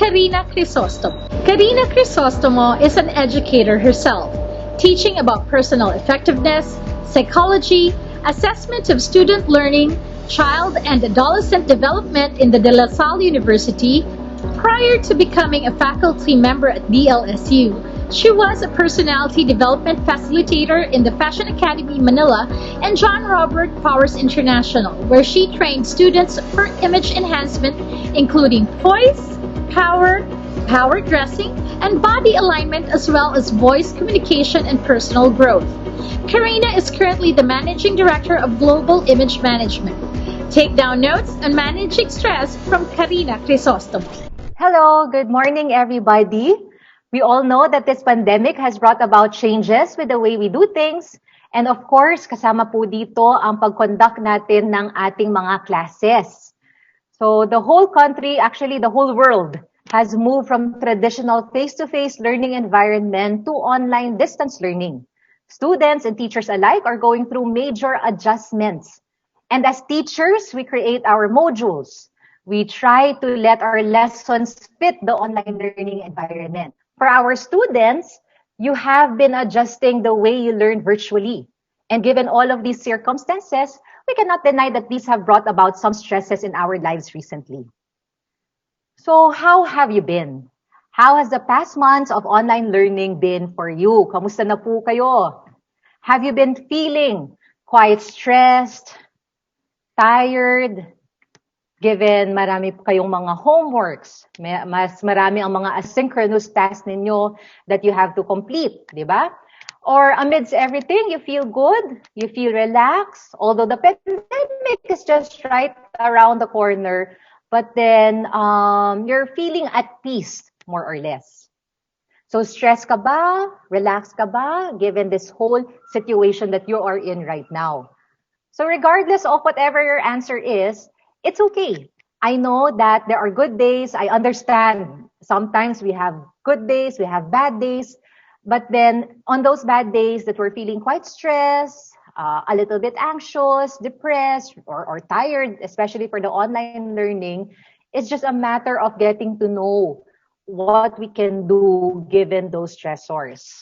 Karina Crisostomo. Karina Crisostomo is an educator herself, teaching about personal effectiveness, psychology, assessment of student learning, child and adolescent development in the De La Salle University. Prior to becoming a faculty member at DLSU, she was a personality development facilitator in the Fashion Academy Manila and John Robert Powers International, where she trained students for image enhancement, including poise, power, power dressing, and body alignment, as well as voice communication and personal growth. Karina is currently the Managing Director of Global Image Management. Take down notes on managing stress from Karina Crisostomo. Hello, good morning everybody. We all know that this pandemic has brought about changes with the way we do things. And of course, kasama po dito ang pag-conduct natin ng ating mga classes. So the whole country, actually the whole world, has moved from traditional face-to-face learning environment to online distance learning. Students and teachers alike are going through major adjustments. And as teachers, we create our modules. We try to let our lessons fit the online learning environment. For our students, you have been adjusting the way you learn virtually. And given all of these circumstances, we cannot deny that these have brought about some stresses in our lives recently. So how have you been? How has the past months of online learning been for you? Kamusta na po kayo? Have you been feeling quite stressed, tired, given marami kayong mga homeworks, mas marami ang mga asynchronous tasks ninyo that you have to complete, di ba? Or amidst everything, you feel good, you feel relaxed, although the pandemic is just right around the corner, but then you're feeling at peace, more or less. So stress ka ba? Relax ka ba? Given this whole situation that you are in right now. So regardless of whatever your answer is, it's okay. I know that there are good days. I understand sometimes we have good days, we have bad days. But then on those bad days that we're feeling quite stressed, a little bit anxious, depressed, or tired, especially for the online learning, it's just a matter of getting to know what we can do given those stressors.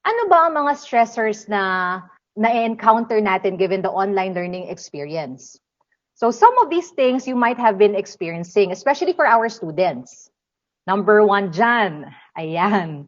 Ano ba ang mga stressors na na-encounter natin given the online learning experience? So some of these things you might have been experiencing, especially for our students. Number one dyan, ayan,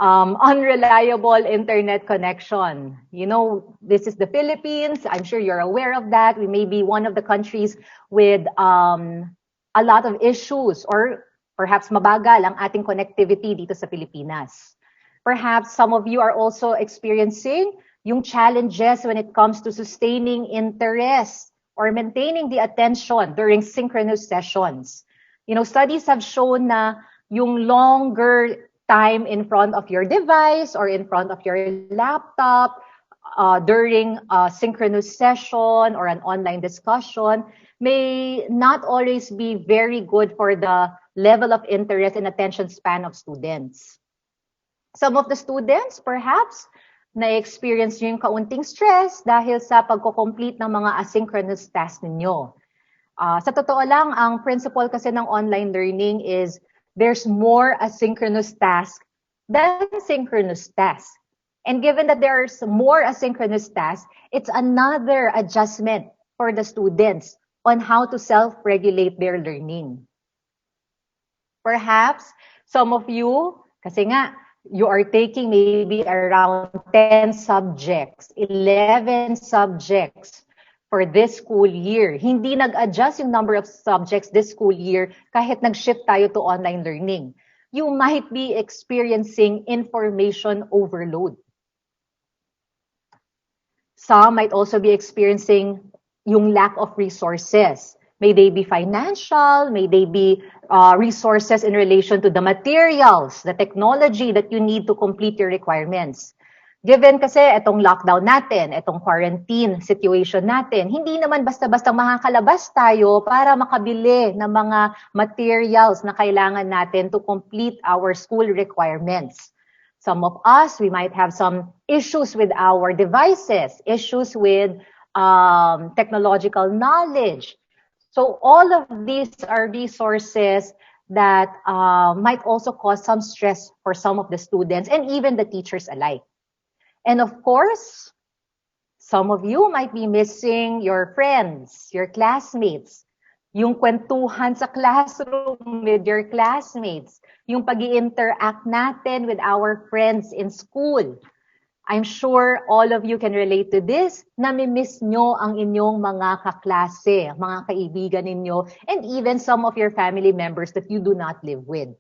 unreliable internet connection. You know, this is the Philippines. I'm sure you're aware of that. We may be one of the countries with a lot of issues, or perhaps mabagal ang ating connectivity dito sa Pilipinas. Perhaps some of you are also experiencing yung challenges when it comes to sustaining interest or maintaining the attention during synchronous sessions. You know, studies have shown na yung longer time in front of your device or in front of your laptop during a synchronous session or an online discussion may not always be very good for the level of interest and attention span of students. Some of the students, perhaps, na-experience nyo yung kaunting stress dahil sa pagko-complete ng mga asynchronous tasks ninyo. Sa totoo lang, ang principle kasi ng online learning is there's more asynchronous tasks than synchronous tasks. And given that there's more asynchronous tasks, it's another adjustment for the students on how to self-regulate their learning. Perhaps, some of you, kasi nga, you are taking maybe around 10 subjects, 11 subjects for this school year. Hindi nag-adjust yung number of subjects this school year kahit nag-shift tayo to online learning. You might be experiencing information overload. Some might also be experiencing yung lack of resources. May they be financial, may they be resources in relation to the materials, the technology that you need to complete your requirements. Given kasi itong lockdown natin, itong quarantine situation natin, hindi naman basta-basta makakalabas tayo para makabili ng mga materials na kailangan natin to complete our school requirements. Some of us, we might have some issues with our devices, issues with technological knowledge. So all of these are resources that might also cause some stress for some of the students and even the teachers alike. And of course, some of you might be missing your friends, your classmates, yung kwentuhan sa classroom with your classmates, yung pag-i-interact natin with our friends in school. I'm sure all of you can relate to this. Nami-miss nyo ang inyong mga kaklase, mga kaibigan ninyo, and even some of your family members that you do not live with.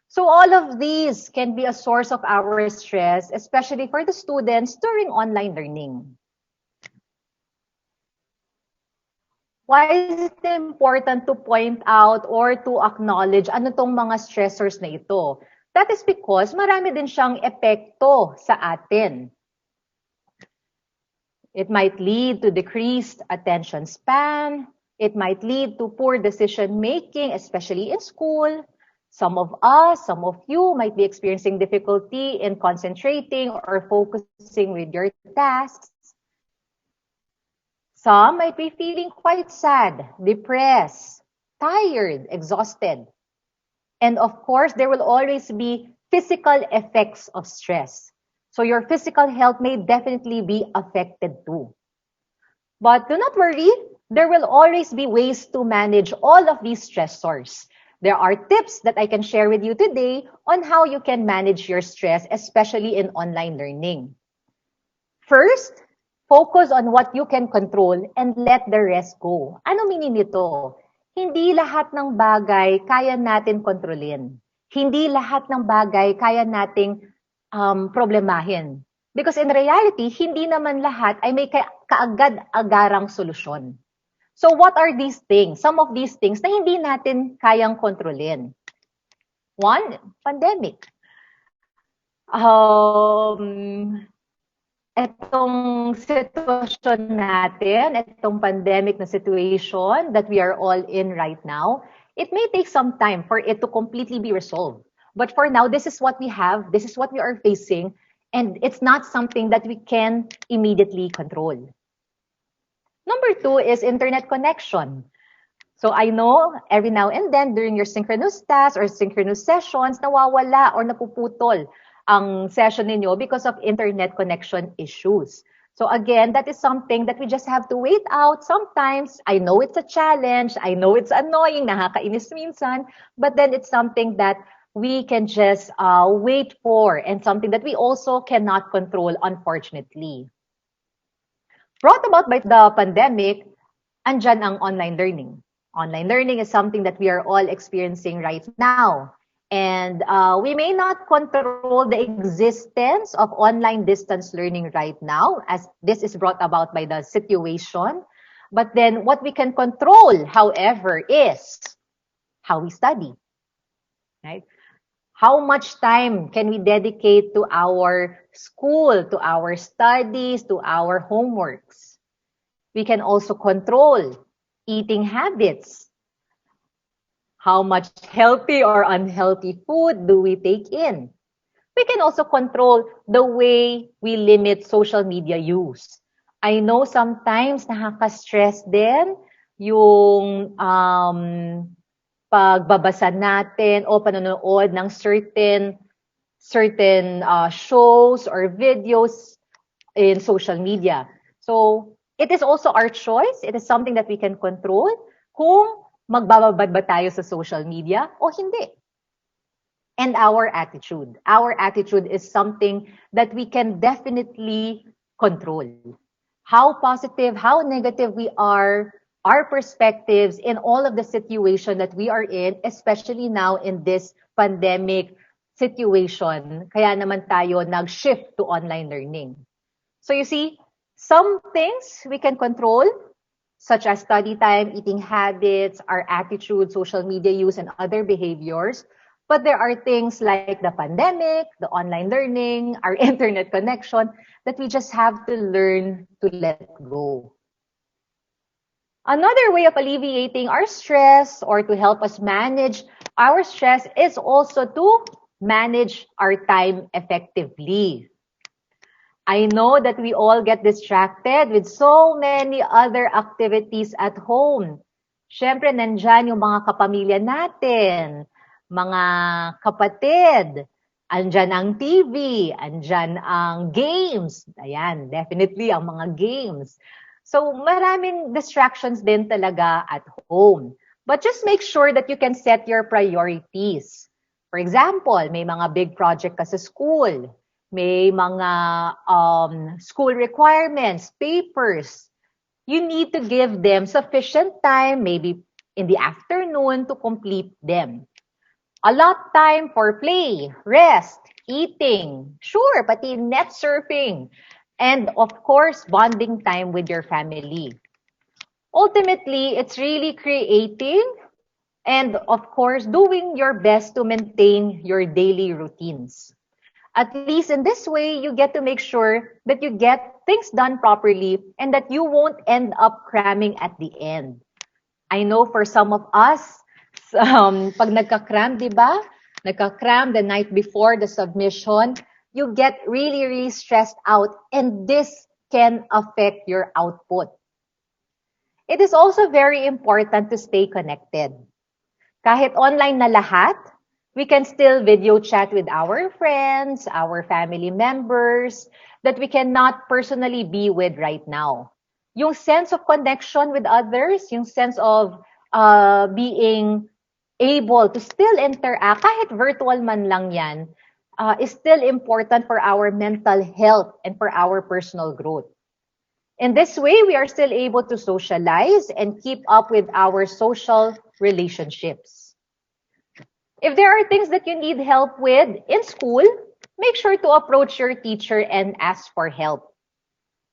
So all of these can be a source of our stress, especially for the students during online learning. Why is it important to point out or to acknowledge ano tong mga stressors na ito? That is because marami din siyang epekto sa atin. It might lead to decreased attention span. It might lead to poor decision making, especially in school. Some of us, some of you might be experiencing difficulty in concentrating or focusing with your tasks. Some might be feeling quite sad, depressed, tired, exhausted. And of course, there will always be physical effects of stress. So your physical health may definitely be affected too. But do not worry, there will always be ways to manage all of these stressors. There are tips that I can share with you today on how you can manage your stress, especially in online learning. First, focus on what you can control and let the rest go. Ano meaning nito? Hindi lahat ng bagay kaya natin kontrolin. Hindi lahat ng bagay kaya nating problemahin. Because in reality, hindi naman lahat ay may kaagad-agarang solusyon. So what are these things? Some of these things na hindi natin kayang kontrolin. One, pandemic. Itong sitwasyon natin, itong pandemic na situation that we are all in right now, it may take some time for it to completely be resolved. But for now, this is what we have, this is what we are facing, and it's not something that we can immediately control. Number two is internet connection. So I know every now and then during your synchronous tasks or synchronous sessions, nawawala or napuputol ang session ninyo because of internet connection issues. So again, that is something that we just have to wait out. Sometimes, I know it's a challenge, I know it's annoying, nakakainis minsan, but then it's something that we can just wait for and something that we also cannot control, unfortunately. Brought about by the pandemic, andyan ang online learning. Online learning is something that we are all experiencing right now. And we may not control the existence of online distance learning right now, as this is brought about by the situation. But then what we can control, however, is how we study, right? How much time can we dedicate to our school, to our studies, to our homeworks? We can also control eating habits. How much healthy or unhealthy food do we take in? We can also control the way we limit social media use. I know sometimes nakaka-stress din yung pagbabasa natin o panonood ng certain shows or videos in social media. So it is also our choice. It is something that we can control kung magbababad ba tayo sa social media o hindi. And our attitude. Our attitude is something that we can definitely control. How positive, how negative we are, our perspectives in all of the situation that we are in, especially now in this pandemic situation. Kaya naman tayo nag-shift to online learning. So you see, some things we can control, such as study time, eating habits, our attitude, social media use, and other behaviors. But there are things like the pandemic, the online learning, our internet connection, that we just have to learn to let go. Another way of alleviating our stress or to help us manage our stress is also to manage our time effectively. I know that we all get distracted with so many other activities at home. Siyempre, nandyan yung mga kapamilya natin, mga kapatid, andyan ang TV, andyan ang games. Ayan, definitely ang mga games. So, maraming distractions din talaga at home. But just make sure that you can set your priorities. For example, may mga big project ka sa school, may mga school requirements, papers. You need to give them sufficient time, maybe in the afternoon, to complete them. Allot time for play, rest, eating, sure, pati net surfing, and of course, bonding time with your family. Ultimately, it's really creating and of course, doing your best to maintain your daily routines. At least in this way, you get to make sure that you get things done properly and that you won't end up cramming at the end. I know for some of us, pag nagka-cram, di ba? Nagka-cram the night before the submission, you get really, really stressed out and this can affect your output. It is also very important to stay connected. Kahit online na lahat, we can still video chat with our friends, our family members that we cannot personally be with right now. Yung sense of connection with others, yung sense of being able to still interact, kahit virtual man lang yan, is still important for our mental health and for our personal growth. In this way, we are still able to socialize and keep up with our social relationships. If there are things that you need help with in school, make sure to approach your teacher and ask for help.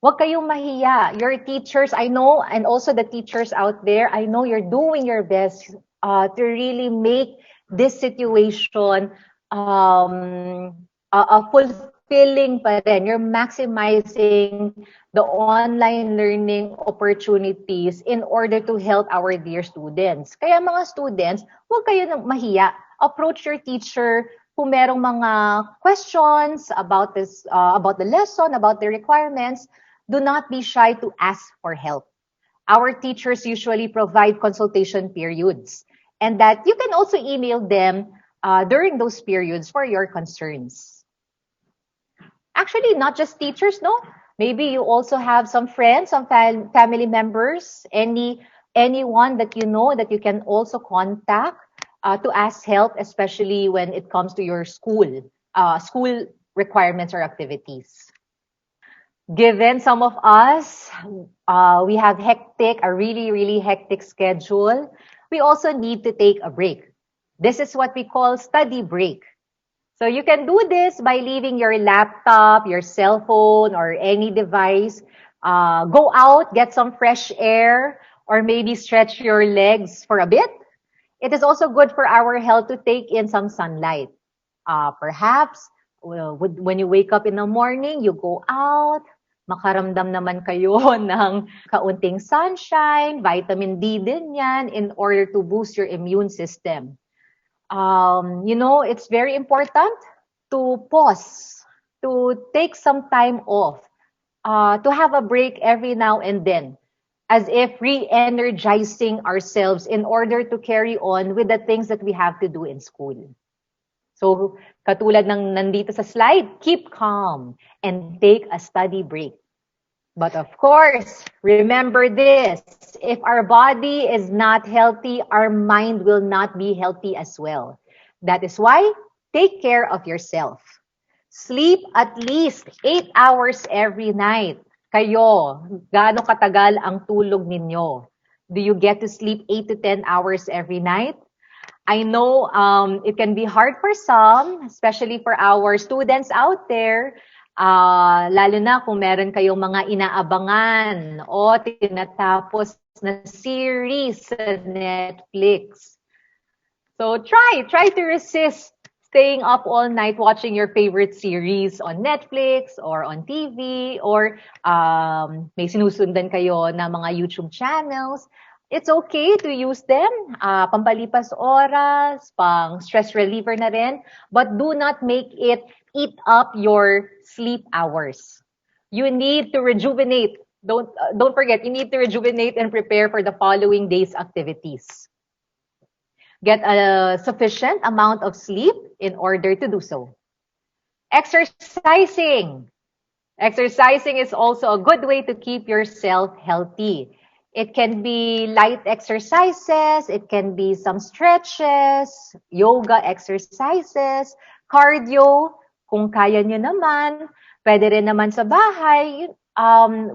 Huwag kayong mahiya. Your teachers, I know, and also the teachers out there, I know you're doing your best to really make this situation a fulfilling pa rin. You're maximizing the online learning opportunities in order to help our dear students. Kaya mga students, huwag kayo nang mahiya. Approach your teacher kung merong mga questions about this, about the lesson, about the requirements. Do not be shy to ask for help. Our teachers usually provide consultation periods, and that you can also email them during those periods for your concerns. Actually, not just teachers, no? Maybe you also have some friends, some family members, anyone that you know that you can also contact to ask help, especially when it comes to your school requirements or activities. Given some of us, we have a really, really hectic schedule, we also need to take a break. This is what we call study break. So you can do this by leaving your laptop, your cell phone, or any device. Go out, get some fresh air, or maybe stretch your legs for a bit. It is also good for our health to take in some sunlight. Perhaps, when you wake up in the morning, you go out, makaramdam naman kayo ng kaunting sunshine, vitamin D din yan, in order to boost your immune system. It's very important to pause, to take some time off, to have a break every now and then, as if re-energizing ourselves in order to carry on with the things that we have to do in school. So, katulad ng nandito sa slide, keep calm and take a study break. But of course, remember this, if our body is not healthy, our mind will not be healthy as well. That is why, take care of yourself. Sleep at least 8 hours every night. Kayo, gaano katagal ang tulog ninyo? Do you get to sleep 8 to 10 hours every night? I know it can be hard for some, especially for our students out there, lalo na kung meron kayong mga inaabangan o tinatapos na series sa Netflix. So try to resist staying up all night watching your favorite series on Netflix or on TV, or may sinusundan kayo na mga YouTube channels. It's okay to use them, pampalipas oras, pang stress reliever na rin, but do not make it eat up your sleep hours. You need to rejuvenate don't forget, you need to rejuvenate and prepare for the following day's activities. Get a sufficient amount of sleep in order to do so. Exercising. Exercising is also a good way to keep yourself healthy. It can be light exercises, it can be some stretches, yoga exercises, cardio, kung kaya nyo naman. Pwede rin naman sa bahay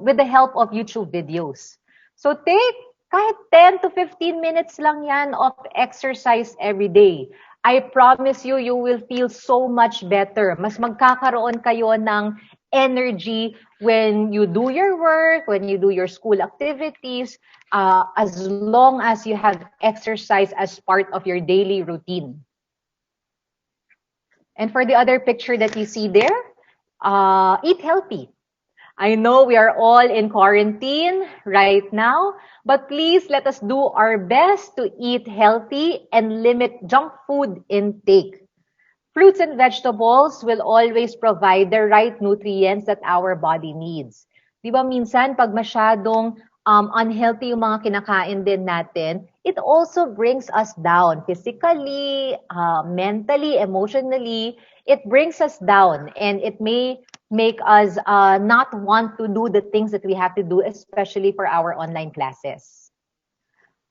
with the help of YouTube videos. So take kahit 10 to 15 minutes lang yan of exercise every day. I promise you, you will feel so much better. Mas magkakaroon kayo ng energy when you do your work, when you do your school activities, as long as you have exercise as part of your daily routine. And for the other picture that you see there, eat healthy. I know we are all in quarantine right now, but please let us do our best to eat healthy and limit junk food intake. Fruits and vegetables will always provide the right nutrients that our body needs. Di ba minsan pag masyadong unhealthy yung mga kinakain din natin, it also brings us down physically, mentally, emotionally. It brings us down and it may make us not want to do the things that we have to do, especially for our online classes.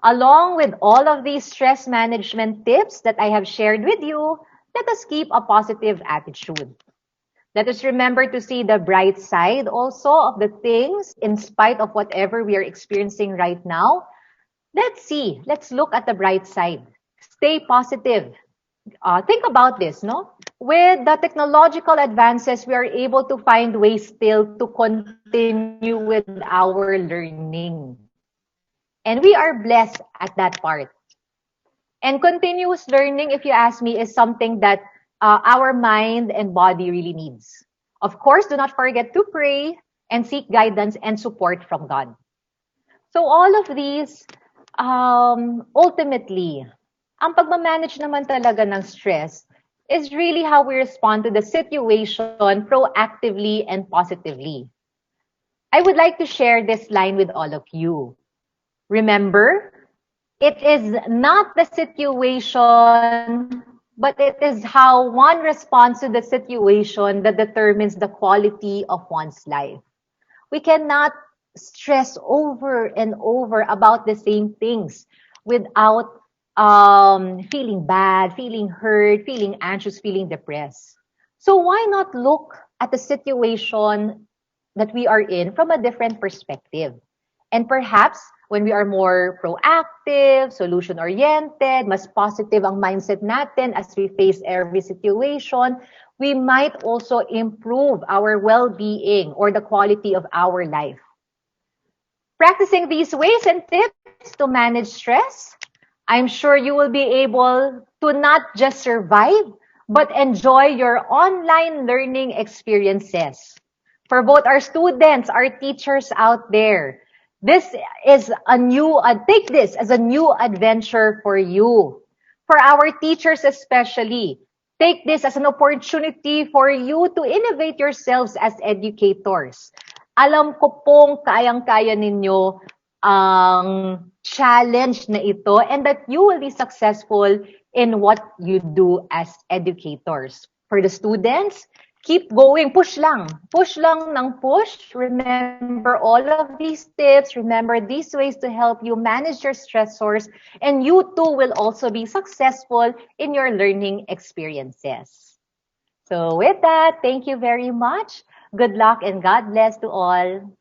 Along with all of these stress management tips that I have shared with you, let us keep a positive attitude. Let us remember to see the bright side also of the things in spite of whatever we are experiencing right now. Let's look at the bright side. Stay positive. Think about this, no? With the technological advances, we are able to find ways still to continue with our learning. And we are blessed at that part. And continuous learning, if you ask me, is something that our mind and body really needs. Of course, do not forget to pray and seek guidance and support from God. So all of these, ultimately, ang pagmamanage naman talaga ng stress is really how we respond to the situation proactively and positively. I would like to share this line with all of you. Remember, it is not the situation, but it is how one responds to the situation that determines the quality of one's life. We cannot stress over and over about the same things without feeling bad, feeling hurt, feeling anxious, feeling depressed. So why not look at the situation that we are in from a different perspective? And perhaps when we are more proactive, solution-oriented, mas positive ang mindset natin as we face every situation, we might also improve our well-being or the quality of our life. Practicing these ways and tips to manage stress, I'm sure you will be able to not just survive, but enjoy your online learning experiences. For both our students, our teachers out there, this is take this as a new adventure for you. For our teachers especially, take this as an opportunity for you to innovate yourselves as educators. Alam ko pong kayang-kaya ninyo ang challenge na ito and that you will be successful in what you do as educators. For the students, keep going. Push lang. Push lang ng push. Remember all of these tips. Remember these ways to help you manage your stressors. And you too will also be successful in your learning experiences. So with that, thank you very much. Good luck and God bless to all.